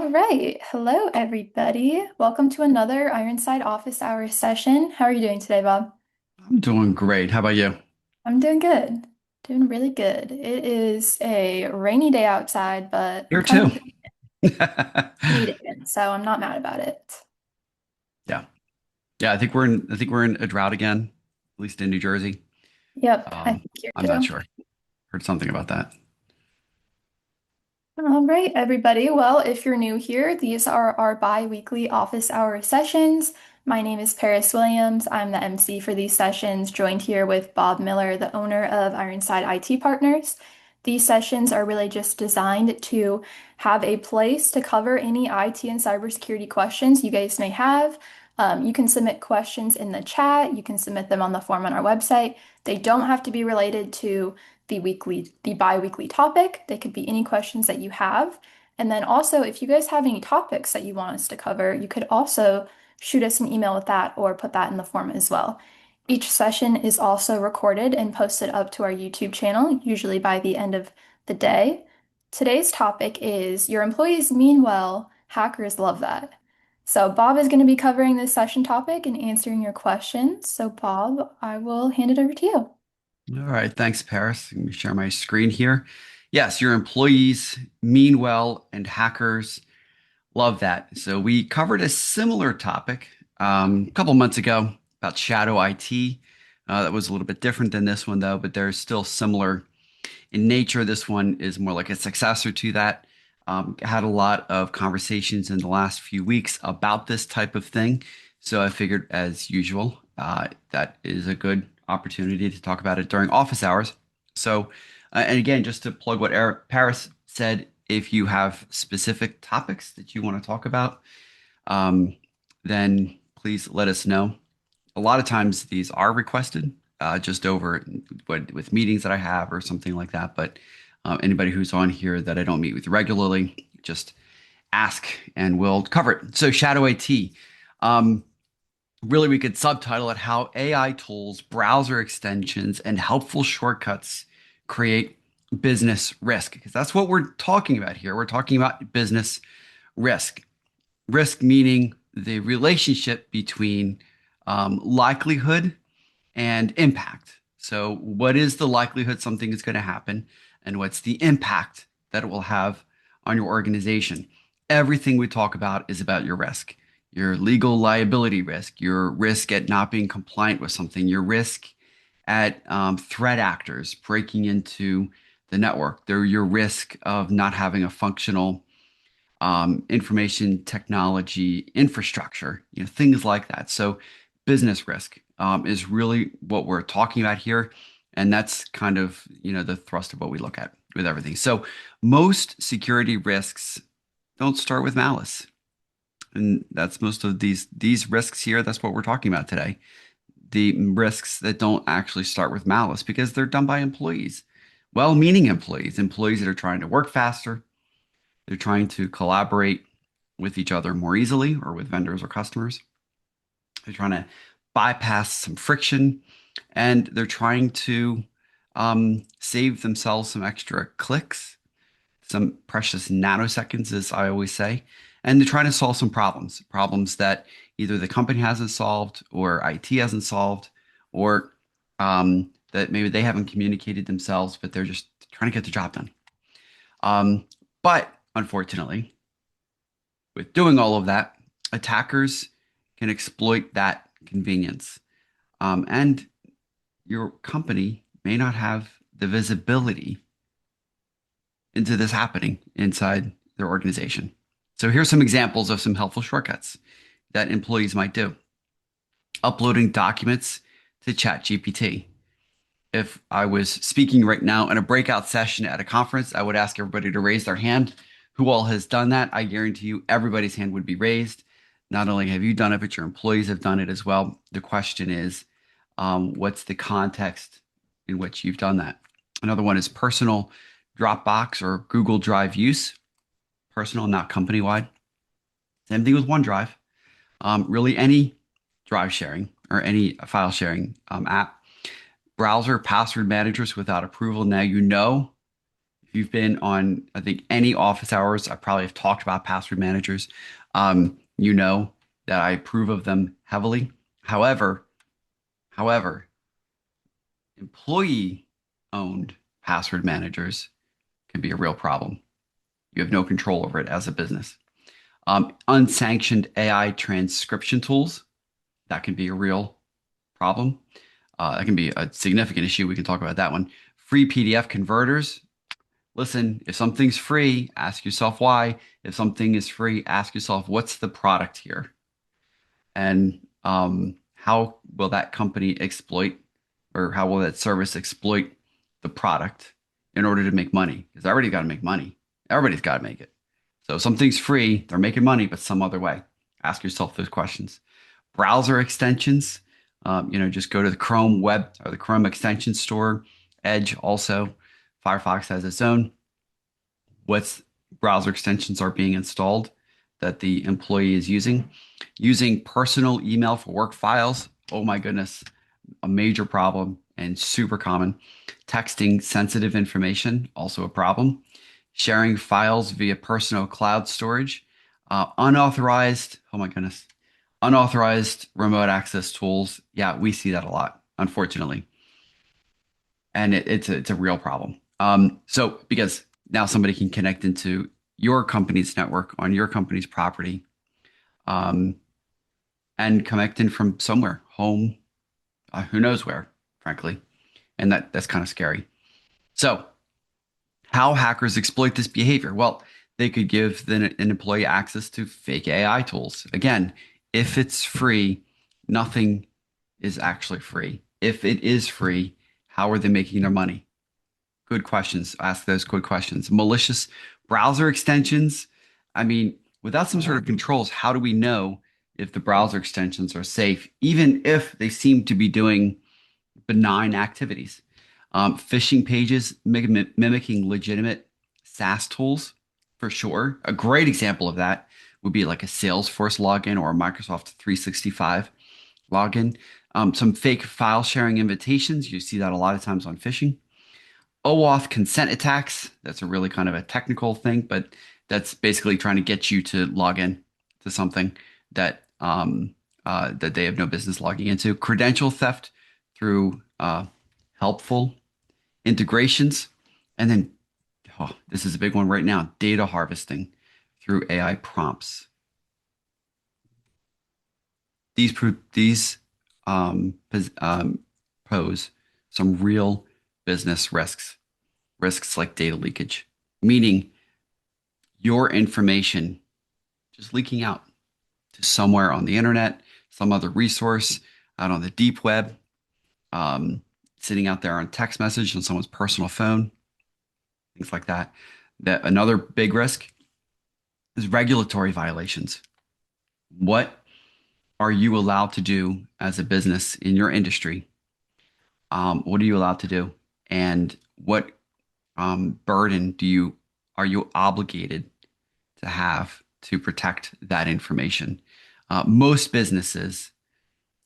All right. Hello, everybody. Welcome to another Ironside Office Hours session. How are you doing today, Bob? I'm doing great. How about you? I'm doing good. Doing really good. It is a rainy day outside, but I'm Here kind too. of needing it, so I'm not mad about it. Yeah. Yeah, I think we're in a drought again, at least in New Jersey. Yep, I Um, think here I'm not too. sure. Heard something about that. All right, everybody. Well, if you're new here, these are our bi-weekly office hour sessions. My name is Paris Williams. I'm the MC for these sessions, joined here with Bob Miller, the owner of Ironside IT Partners. These sessions are really just designed to have a place to cover any IT and cybersecurity questions you guys may have. You can submit questions in the chat. You can submit them on the form on our website. They don't have to be related to the bi-weekly topic. They could be any questions that you have. And then also, if you guys have any topics that you want us to cover, you could also shoot us an email with that or put that in the form as well. Each session is also recorded and posted up to our YouTube channel, usually by the end of the day. Today's topic is Your Employees Mean Well, Hackers Love That. So Bob is going to be covering this session topic and answering your questions. So Bob, I will hand it over to you. All right. Thanks, Paris. Let me share my screen here. Yes, your employees mean well and hackers love that. So we covered a similar topic a couple months ago about shadow IT. That was a little bit different than this one, though, but they're still similar in nature. This one is more like a successor to that. Had a lot of conversations in the last few weeks about this type of thing. So I figured, as usual, that is a good opportunity to talk about it during office hours. So, and again, just to plug what Paris said, if you have specific topics that you want to talk about, um, then please let us know. A lot of times these are requested just over with meetings that I have or something like that. But anybody who's on here that I don't meet with regularly, just ask and we'll cover it. So Shadow AT, um, really we could subtitle it how AI tools, browser extensions, and helpful shortcuts create business risk because that's what we're talking about here. We're talking about business risk. Risk meaning the relationship between likelihood and impact. So, what is the likelihood something is going to happen, and what's the impact that it will have on your organization? Everything we talk about is about your risk, your legal liability risk, your risk at not being compliant with something, your risk at threat actors breaking into the network, they're your risk of not having a functional information technology infrastructure, things like that. So business risk is really what we're talking about here. And that's kind of, the thrust of what we look at with everything. So most security risks don't start with malice. And that's most of these risks here. That's what we're talking about today. The risks that don't actually start with malice because they're done by employees, well-meaning employees, employees that are trying to work faster, they're trying to collaborate with each other more easily or with vendors or customers. They're trying to bypass some friction and they're trying to save themselves some extra clicks, some precious nanoseconds, as I always say. And they're trying to solve some problems that either the company hasn't solved or IT hasn't solved, or that maybe they haven't communicated themselves, but they're just trying to get the job done. But unfortunately, with doing all of that, attackers can exploit that convenience. And your company may not have the visibility into this happening inside their organization. So here's some examples of some helpful shortcuts that employees might do. Uploading documents to ChatGPT. If I was speaking right now in a breakout session at a conference, I would ask everybody to raise their hand. Who all has done that? I guarantee you everybody's hand would be raised. Not only have you done it, but your employees have done it as well. The question is, what's the context in which you've done that? Another one is personal Dropbox or Google Drive use. Personal, not company wide. Same thing with OneDrive. Really, any drive sharing or any file sharing app. Browser password managers without approval. Now you know If you've been on, I think, any office hours, I probably have talked about password managers. You know that I approve of them heavily. However, however, employee-owned password managers can be a real problem. You have no control over it as a business. Unsanctioned AI transcription tools, that can be a real problem. That can be a significant issue. We can talk about that one. Free PDF converters. Listen, if something's free, ask yourself why. If something is free, ask yourself, what's the product here? And how will that company exploit, or how will that service exploit the product in order to make money? Because I already got to make money. Everybody's got to make it. So if something's free, they're making money, but some other way. Ask yourself those questions. Browser extensions, just go to the Chrome web or the Chrome extension store. Edge also. Firefox has its own. What browser extensions are being installed that the employee is using? Using personal email for work files. Oh my goodness, a major problem and super common. Texting sensitive information, also a problem. Sharing files via personal cloud storage. Unauthorized, oh my goodness, unauthorized remote access tools. Yeah, we see that a lot, unfortunately. And it's a real problem. So because now somebody can connect into your company's network on your company's property, um, and connect in from somewhere, home, who knows where, frankly, and that's kind of scary. So, how hackers exploit this behavior? Well, they could give an employee access to fake AI tools. Again, if it's free, nothing is actually free. If it is free, how are they making their money? Good questions. Ask those good questions. Malicious browser extensions. I mean, without some sort of controls, how do we know if the browser extensions are safe, even if they seem to be doing benign activities? Phishing pages mimicking legitimate SaaS tools, for sure. A great example of that would be like a Salesforce login or a Microsoft 365 login. Some fake file sharing invitations. You see that a lot of times on phishing. OAuth consent attacks. That's a really kind of a technical thing, but that's basically trying to get you to log in to something that they have no business logging into. Credential theft through helpful integrations, and then this is a big one right now: data harvesting through AI prompts. These pose some real business risks. Risks like data leakage, meaning your information just leaking out to somewhere on the internet, some other resource out on the deep web, um, sitting out there on text message on someone's personal phone, things like that. That another big risk is regulatory violations. What are you allowed to do as a business in your industry? What are you allowed to do? And what burden are you obligated to have to protect that information? Most businesses,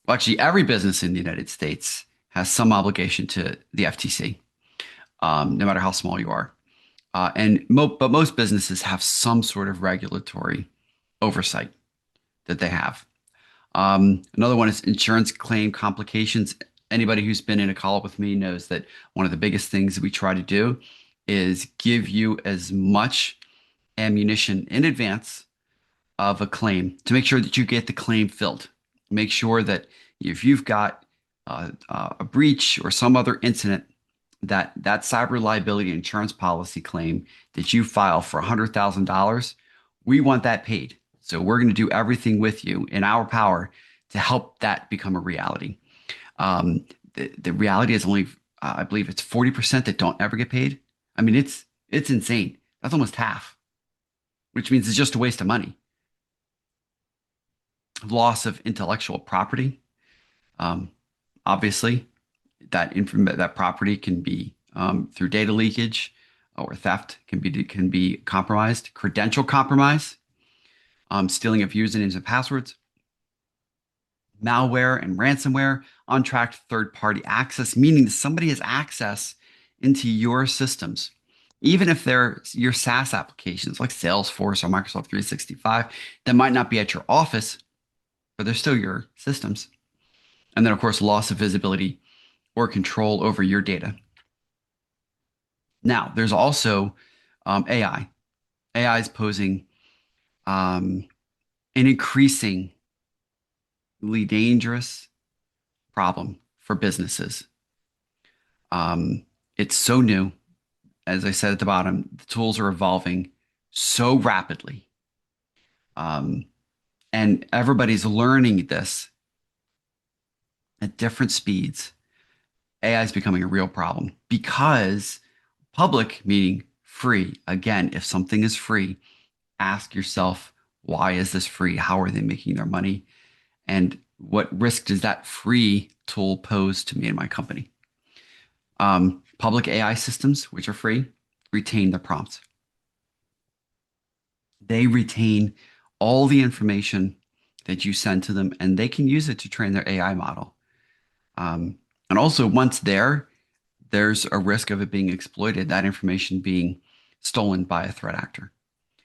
well, actually, every business in the United States has some obligation to the FTC, no matter how small you are. But most businesses have some sort of regulatory oversight that they have. Another one is insurance claim complications. Anybody who's been in a call with me knows that one of the biggest things that we try to do is give you as much ammunition in advance of a claim to make sure that you get the claim filled. Make sure that if you've got a breach or some other incident, that cyber liability insurance policy claim that you file for $100,000, we want that paid. So we're going to do everything with you in our power to help that become a reality. The reality is only, I believe it's 40% that don't ever get paid. I mean, it's insane. That's almost half, which means it's just a waste of money. Loss of intellectual property. Um, Obviously, that property can be through data leakage or theft can be compromised. Credential compromise, stealing of usernames and passwords, malware and ransomware, untracked third-party access, meaning that somebody has access into your systems Even if they're your SaaS applications like Salesforce or Microsoft 365 that might not be at your office, but they're still your systems. And then, of course, loss of visibility or control over your data. Now, there's also AI. AI is posing um, an increasingly dangerous problem for businesses. It's so new. As I said at the bottom, the tools are evolving so rapidly. Um, and everybody's learning this at different speeds. AI is becoming a real problem because public, meaning free. Again, if something is free, ask yourself, why is this free? How are they making their money? And what risk does that free tool pose to me and my company? Public AI systems, which are free, retain the prompts. They retain all the information that you send to them, and they can use it to train their AI model. And also, once there's a risk of it being exploited, that information being stolen by a threat actor.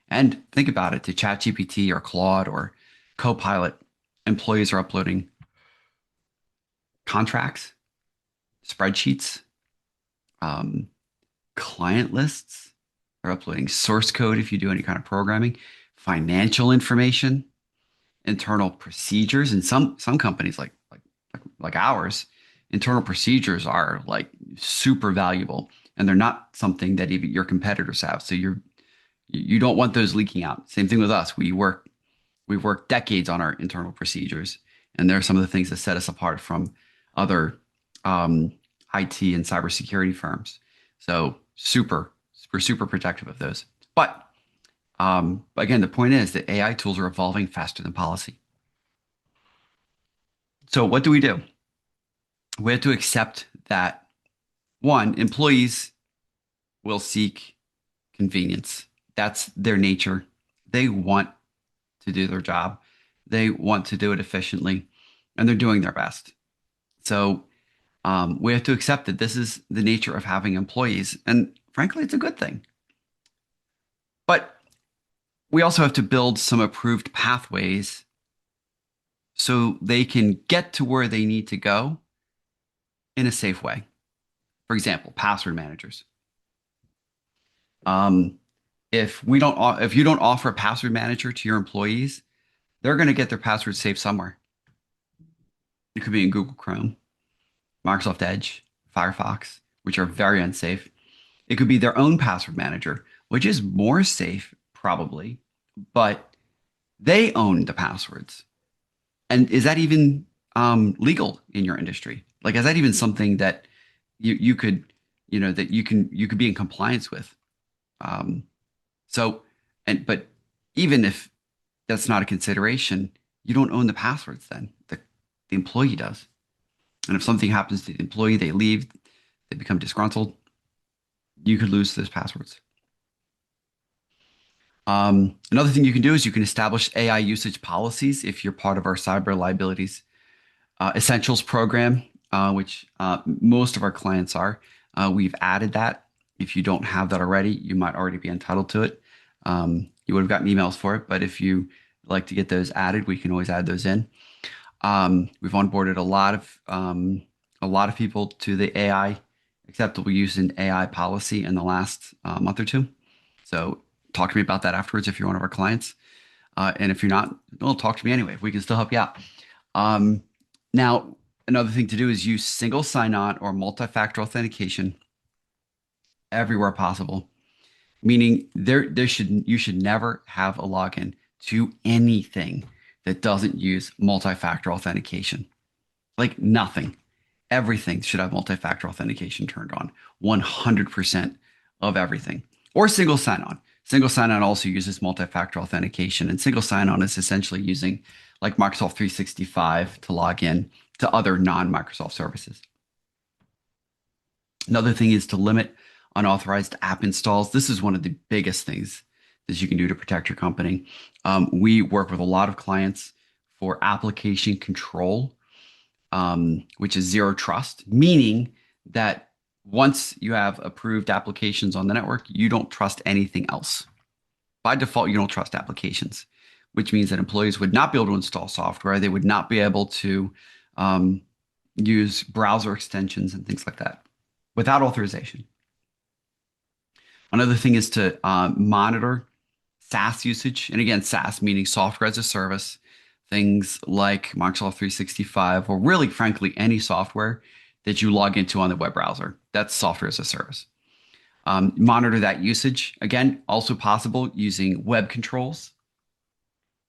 And think about it, to ChatGPT or Claude or Copilot, employees are uploading contracts, spreadsheets, um, client lists. They're uploading source code if you do any kind of programming, financial information, internal procedures. And some companies like ours, internal procedures are like super valuable, and they're not something that even your competitors have. So you don't want those leaking out. Same thing with us. We've worked decades on our internal procedures, and there are some of the things that set us apart from other IT and cybersecurity firms. So we're super protective of those. But again, the point is that AI tools are evolving faster than policy. So what do? We have to accept that one, employees will seek convenience. That's their nature. They want to do their job. They want to do it efficiently, and they're doing their best. So we have to accept that this is the nature of having employees. And frankly, it's a good thing. But we also have to build some approved pathways so they can get to where they need to go in a safe way. For example, password managers. Um, if you don't offer a password manager to your employees, they're going to get their passwords saved somewhere. It could be in Google Chrome, Microsoft Edge, Firefox, which are very unsafe. It could be their own password manager, which is more safe, probably, but they own the passwords. And is that even legal in your industry? Like, is that even something that you could, that you could be in compliance with? Um, so, but even if that's not a consideration, you don't own the passwords then. The employee does. And if something happens to the employee, they leave, they become disgruntled, you could lose those passwords. Another thing you can do is you can establish AI usage policies if you're part of our cyber liabilities essentials program, which most of our clients are. We've added that. If you don't have that already, you might already be entitled to it. You would have gotten emails for it, but if you like to get those added, we can always add those in. We've onboarded a lot of people to the AI acceptable use in AI policy in the last month or two. So talk to me about that afterwards if you're one of our clients. And if you're not, well, talk to me anyway. We can still help you out. Um, Now, another thing to do is use single sign-on or multi-factor authentication everywhere possible, meaning you should never have a login to anything that doesn't use multi-factor authentication. Like nothing. Everything should have multi-factor authentication turned on. 100% of everything. Or single sign-on. Single sign-on also uses multi-factor authentication, and single sign-on is essentially using like Microsoft 365 to log in to other non-Microsoft services. Another thing is to limit unauthorized app installs. This is one of the biggest things that you can do to protect your company. We work with a lot of clients for application control, which is zero trust, meaning that Once you have approved applications on the network, you don't trust anything else. By default, you don't trust applications, which means that employees would not be able to install software. They would not be able to um, use browser extensions and things like that without authorization. Another thing is to monitor SaaS usage. And again, SaaS meaning software as a service, things like Microsoft 365, or really, frankly, any software that you log into on the web browser. That's software as a service. Monitor that usage. Again, also possible using web controls,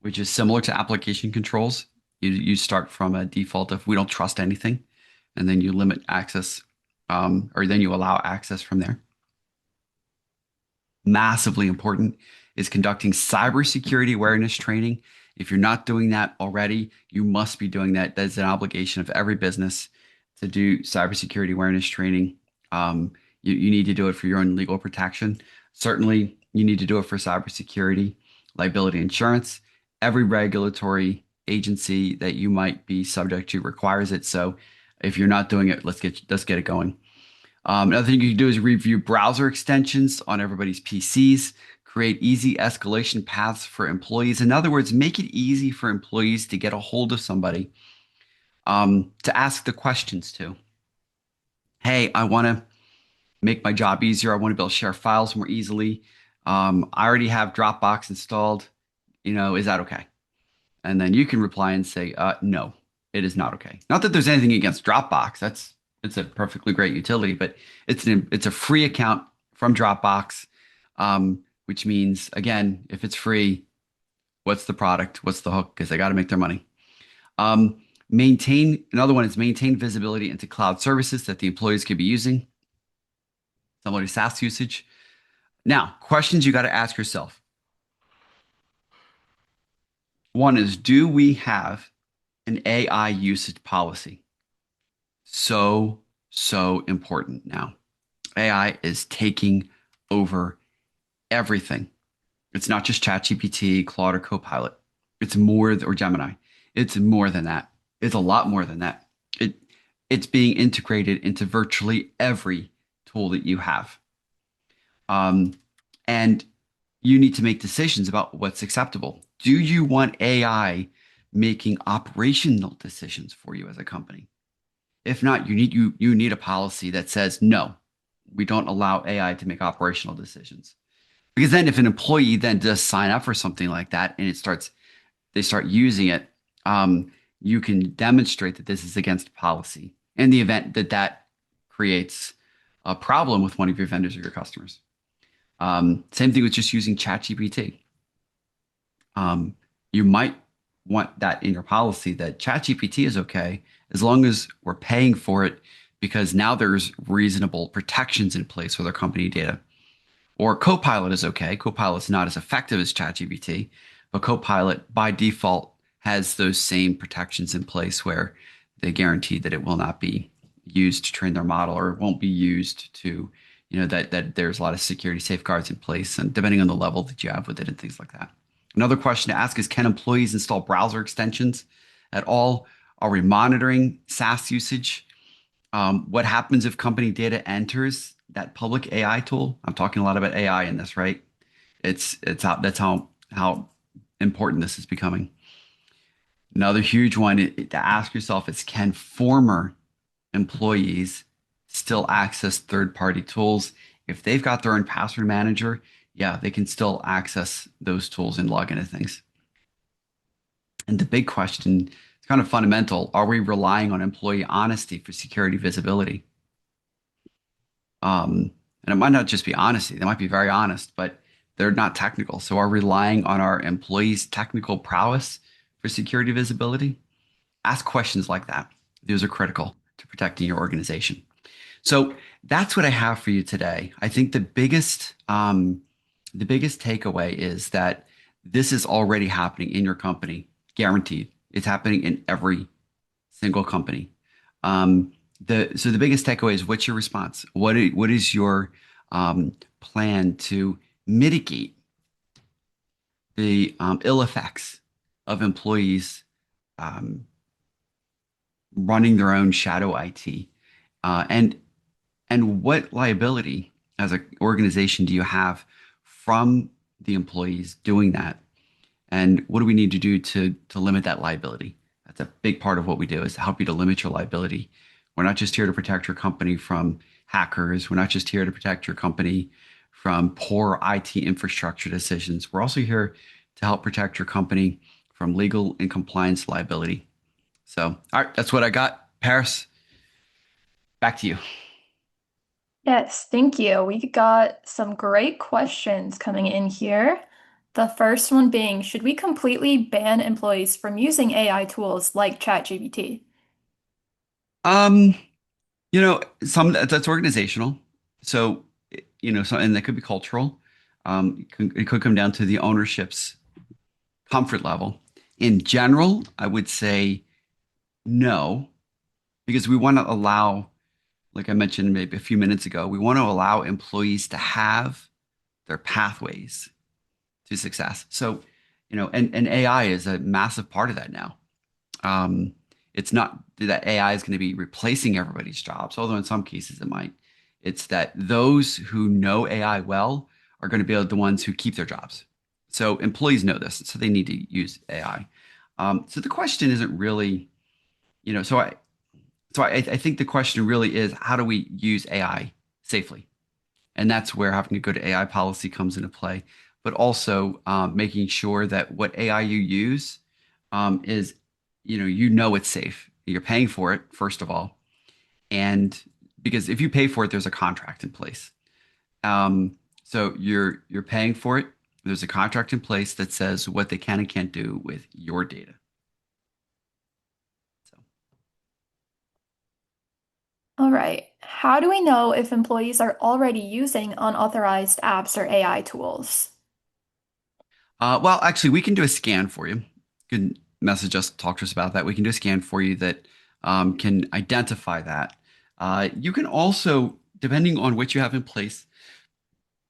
which is similar to application controls. You start from a default of we don't trust anything, and then you limit access, or then you allow access from there. Massively important is conducting cybersecurity awareness training. If you're not doing that already, you must be doing that. That's an obligation of every business to do cybersecurity awareness training. You need to do it for your own legal protection. Certainly, you need to do it for cybersecurity, liability insurance. Every regulatory agency that you might be subject to requires it. So if you're not doing it, let's get it going. Another thing you can do is review browser extensions on everybody's PCs, create easy escalation paths for employees. In other words, make it easy for employees to get a hold of somebody, to ask the questions to. Hey, I want to make my job easier. I want to be able to share files more easily. I already have Dropbox installed. Is that okay? And then you can reply and say, no, it is not okay. Not that there's anything against Dropbox. It's a perfectly great utility, but it's a free account from Dropbox, which means, again, if it's free, what's the product? What's the hook? Because they got to make their money. Another one is maintain visibility into cloud services that the employees could be using, similar to SaaS usage. Now, questions you got to ask yourself. One is, do we have an AI usage policy? So important now. AI is taking over everything. It's not just ChatGPT, Claude, or Copilot. It's more, or Gemini. It's more than that. It's a lot more than that. It's being integrated into virtually every tool that you have. And you need to make decisions about what's acceptable. Do you want AI making operational decisions for you as a company? If not, you need a policy that says no, we don't allow AI to make operational decisions. Because then, if an employee then does sign up for something like that and they start using it, you can demonstrate that this is against policy. In the event that that creates a problem with one of your vendors or your customers. Same thing with just using ChatGPT. You might want that in your policy that ChatGPT is okay as long as we're paying for it because now there's reasonable protections in place for their company data. Or Copilot is okay. Copilot's not as effective as ChatGPT, but Copilot by default has those same protections in place where they guarantee that it will not be used to train their model or it won't be used to, that there's a lot of security safeguards in place and depending on the level that you have with it and things like that. Another question to ask is, can employees install browser extensions at all? Are we monitoring SaaS usage? What happens if company data enters that public AI tool? I'm talking a lot about AI in this, right? That's how important this is becoming. Another huge one to ask yourself is, can former employees still access third-party tools? If they've got their own password manager, yeah, they can still access those tools and log into things. And the big question, it's kind of fundamental, are we relying on employee honesty for security visibility? And it might not just be honesty, they might be very honest, but they're not technical. So are we relying on our employees' technical prowess for security visibility? Ask questions like that. Those are critical to protecting your organization. So that's what I have for you today. I think the biggest takeaway is that this is already happening in your company, guaranteed. It's happening in every single company. So the biggest takeaway is, what's your response? What is your plan to mitigate the ill effects of employees running their own shadow IT? And And what liability as an organization do you have from the employees doing that? And what do we need to do to limit that liability? That's a big part of what we do is to help you to limit your liability. We're not just here to protect your company from hackers. We're not just here to protect your company from poor IT infrastructure decisions. We're also here to help protect your company from legal and compliance liability. So, all right, that's what I got. Paris, back to you. Yes, thank you. We got some great questions coming in here. The first one being, should we completely ban employees from using AI tools like ChatGPT? Um, some that's organizational. So, and that could be cultural. It could come down to the ownership's comfort level. In general, I would say no, because we want to allow, like I mentioned maybe a few minutes ago, we want to allow employees to have their pathways to success. So, and AI is a massive part of that now. Um, it's not that AI is going to be replacing everybody's jobs, although in some cases it might. It's that those who know AI well are going to be the ones who keep their jobs. So employees know this, so they need to use AI. So the question isn't really, you know, so I think the question really is how do we use AI safely? And that's where having to go to AI policy comes into play, but also making sure that what AI you use is, it's safe. You're paying for it, first of all. And because if you pay for it, there's a contract in place. So you're paying for it. There's a contract in place that says what they can and can't do with your data. So, All right. How do we know if employees are already using unauthorized apps or AI tools? well, actually, we can do a scan for you. You can message us, talk to us about that. We can do a scan for you that can identify that. You can also, depending on what you have in place,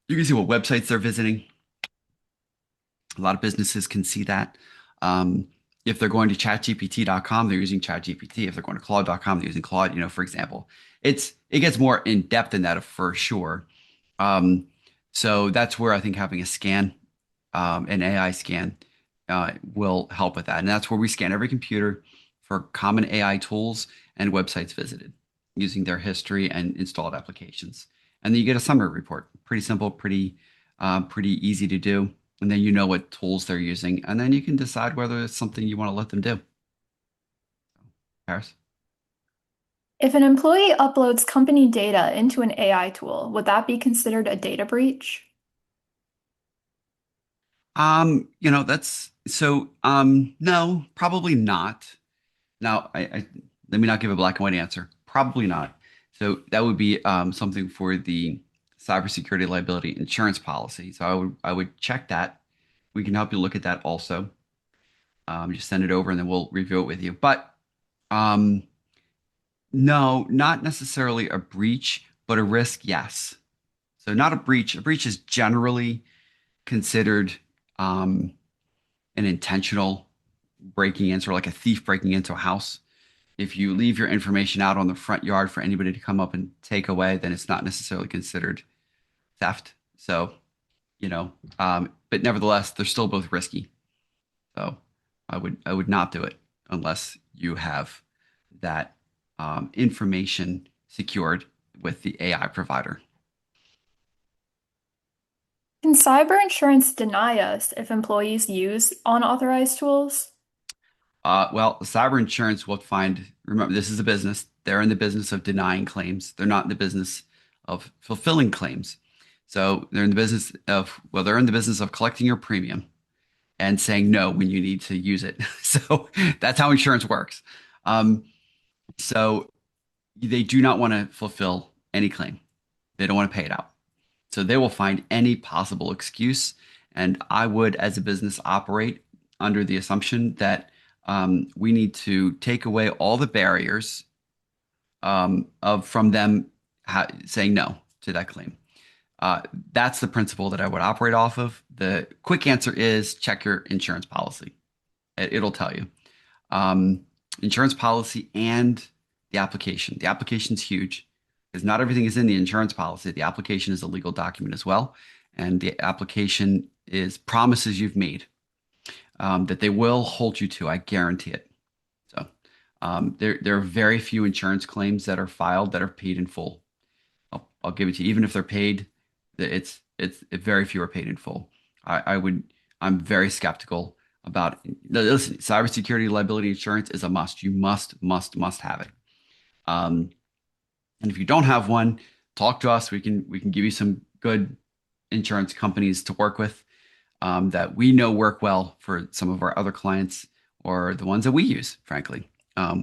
you can see what websites they're visiting. A lot of businesses can see that. If they're going to chatgpt.com, they're using ChatGPT. If they're going to Claude.com, they're using Claude, for example. It gets more in depth than that for sure. Um, so that's where I think having a scan, an AI scan, will help with that. And that's where we scan every computer for common AI tools and websites visited using their history and installed applications. And then you get a summary report. Pretty simple, pretty easy to do. And then you know what tools they're using, and then you can decide whether it's something you want to let them do. Paris? If an employee uploads company data into an AI tool, would that be considered a data breach? That's so no, probably not. Now, I let me not give a black and white answer. Probably not. So that would be something for the cybersecurity liability insurance policy. So I would check that. We can help you look at that also. Just send it over and then we'll review it with you. But um, no, not necessarily a breach, but a risk, yes. So not a breach. A breach is generally considered um, an intentional breaking in, sort of like a thief breaking into a house. If you leave your information out on the front yard for anybody to come up and take away, then it's not necessarily considered theft. So, but nevertheless, they're still both risky. So I would not do it unless you have that information secured with the AI provider. Can cyber insurance deny us if employees use unauthorized tools? Well, cyber insurance will find, remember, this is a business. They're in the business of denying claims. They're not in the business of fulfilling claims. So they're in the business of collecting your premium and saying no when you need to use it. So that's how insurance works. Um, so they do not want to fulfill any claim. They don't want to pay it out. So they will find any possible excuse. And I would, as a business, operate under the assumption that we need to take away all the barriers of from them saying no to that claim. Uh, that's the principle that I would operate off of. The quick answer is check your insurance policy. It'll tell you. Um, Insurance policy and the application. The application's huge. because not everything is in the insurance policy. The application is a legal document as well, and the application is promises you've made that they will hold you to. I guarantee it. So there are very few insurance claims that are filed that are paid in full. I'll give it to you. Even if they're paid, it's very few are paid in full. I would I'm very skeptical about listen, cybersecurity liability insurance is a must. You must have it. Um, and if you don't have one, talk to us. We can give you some good insurance companies to work with that we know work well for some of our other clients or the ones that we use, frankly.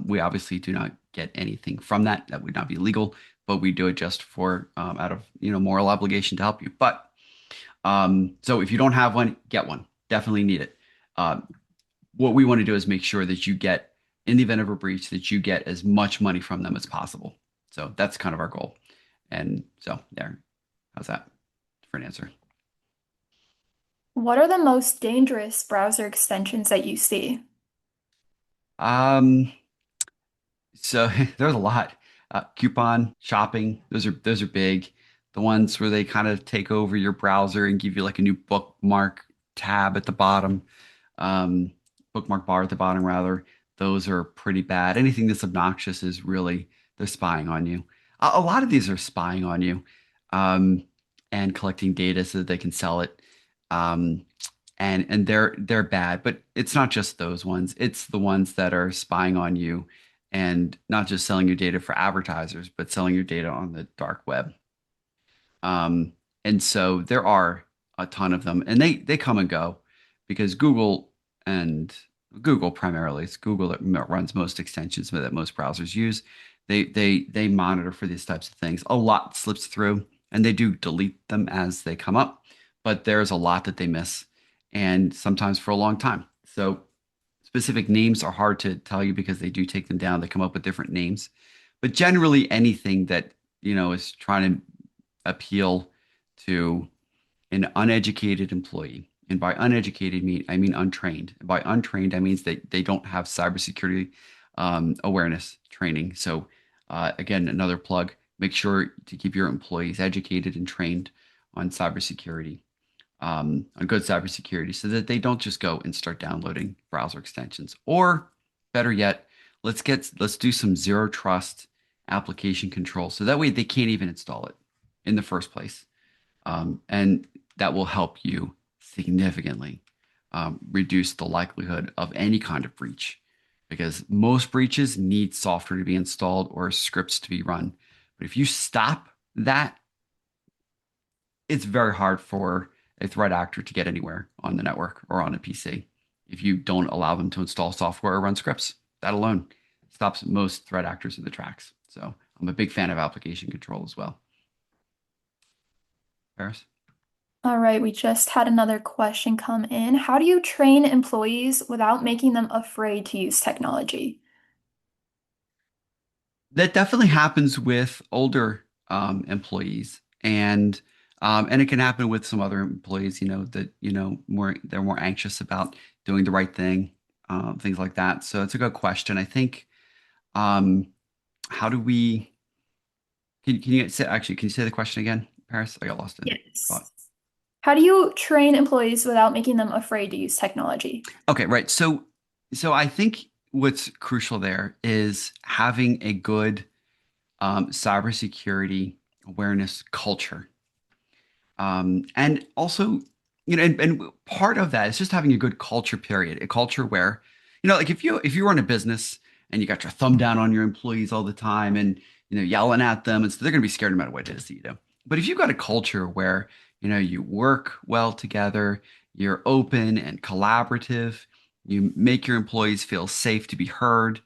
We obviously do not get anything from that. That would not be legal, but we do it just for out of moral obligation to help you. But so if you don't have one, get one. Definitely need it. What we want to do is make sure that you get, in the event of a breach, that you get as much money from them as possible. So that's kind of our goal. And so there, how's that for an answer? What are the most dangerous browser extensions that you see? Um, So there's a lot. Coupon shopping, those are big. The ones where they kind of take over your browser and give you like a new bookmark tab at the bottom, um, bookmark bar at the bottom rather. Those are pretty bad. Anything that's obnoxious is really they're spying on you. A lot of these are spying on you, um, and collecting data so that they can sell it. Um, and they're bad, but it's not just those ones. It's the ones that are spying on you and not just selling your data for advertisers, but selling your data on the dark web. Um, and so there are a ton of them, and they come and go because and Google primarily, it's Google that runs most extensions that most browsers use. They monitor for these types of things. A lot slips through, and they do delete them as they come up, but there's a lot that they miss, and sometimes for a long time. So specific names are hard to tell you because they do take them down. They come up with different names, but generally anything that is trying to appeal to an uneducated employee. And by uneducated, I mean untrained. By untrained, I means that they don't have cybersecurity awareness training. So, again, another plug: make sure to keep your employees educated and trained on cybersecurity, on good cybersecurity, so that they don't just go and start downloading browser extensions. Or, better yet, let's do some zero trust application control, so that way they can't even install it in the first place. And that will help you significantly reduce the likelihood of any kind of breach because most breaches need software to be installed or scripts to be run. But if you stop that, it's very hard for a threat actor to get anywhere on the network or on a PC if you don't allow them to install software or run scripts. That alone stops most threat actors in the tracks. So I'm a big fan of application control as well. Paris? All right, we just had another question come in. How do you train employees without making them afraid to use technology? That definitely happens with older employees, and it can happen with some other employees. That more they're more anxious about doing the right thing, things like that. So it's a good question. I think um, how do we? Can you say actually? Can you say the question again, Paris? I got lost in thought. Yes. How do you train employees without making them afraid to use technology? Okay, right. So I think what's crucial there is having a good cybersecurity awareness culture. And also, and part of that is just having a good culture, period. A culture where, like if you run a business and you got your thumb down on your employees all the time and yelling at them, and so they're gonna be scared no matter what it is that you do. But if you've got a culture where you work well together, you're open and collaborative, you make your employees feel safe to be heard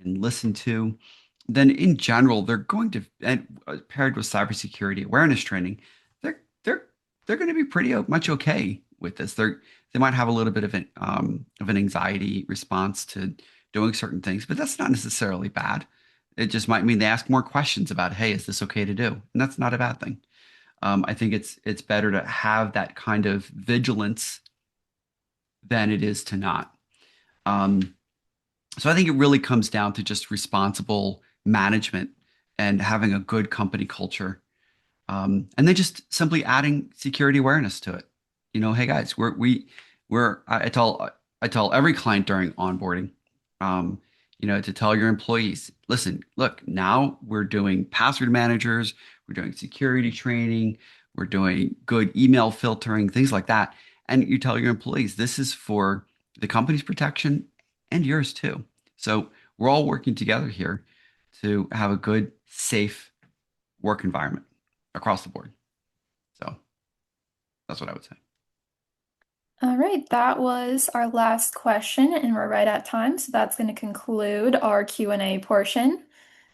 and listened to, then in general, they're going to, and paired with cybersecurity awareness training, they're they're going to be pretty much okay with this. They might have a little bit of an anxiety response to doing certain things, but that's not necessarily bad. It just might mean they ask more questions about, hey, is this okay to do? And that's not a bad thing. I think it's better to have that kind of vigilance than it is to not. Um, so I think it really comes down to just responsible management and having a good company culture. And then just simply adding security awareness to it. Hey guys, I tell every client during onboarding, um, to tell your employees, listen, look, now we're doing password managers, we're doing security training, we're doing good email filtering, things like that. And you tell your employees, this is for the company's protection and yours too. So we're all working together here to have a good, safe work environment across the board. So that's what I would say. All right, that was our last question, and we're right at time, so that's going to conclude our Q&A portion.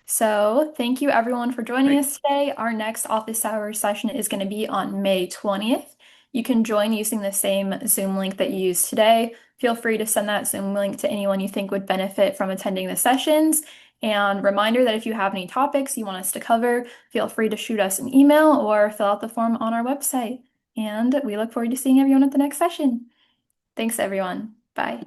So, thank you everyone for joining Great. us today. Our next office hours session is going to be on May 20th. You can join using the same Zoom link that you used today. Feel free to send that Zoom link to anyone you think would benefit from attending the sessions. And reminder that if you have any topics you want us to cover, feel free to shoot us an email or fill out the form on our website. And we look forward to seeing everyone at the next session. Thanks, everyone. Bye.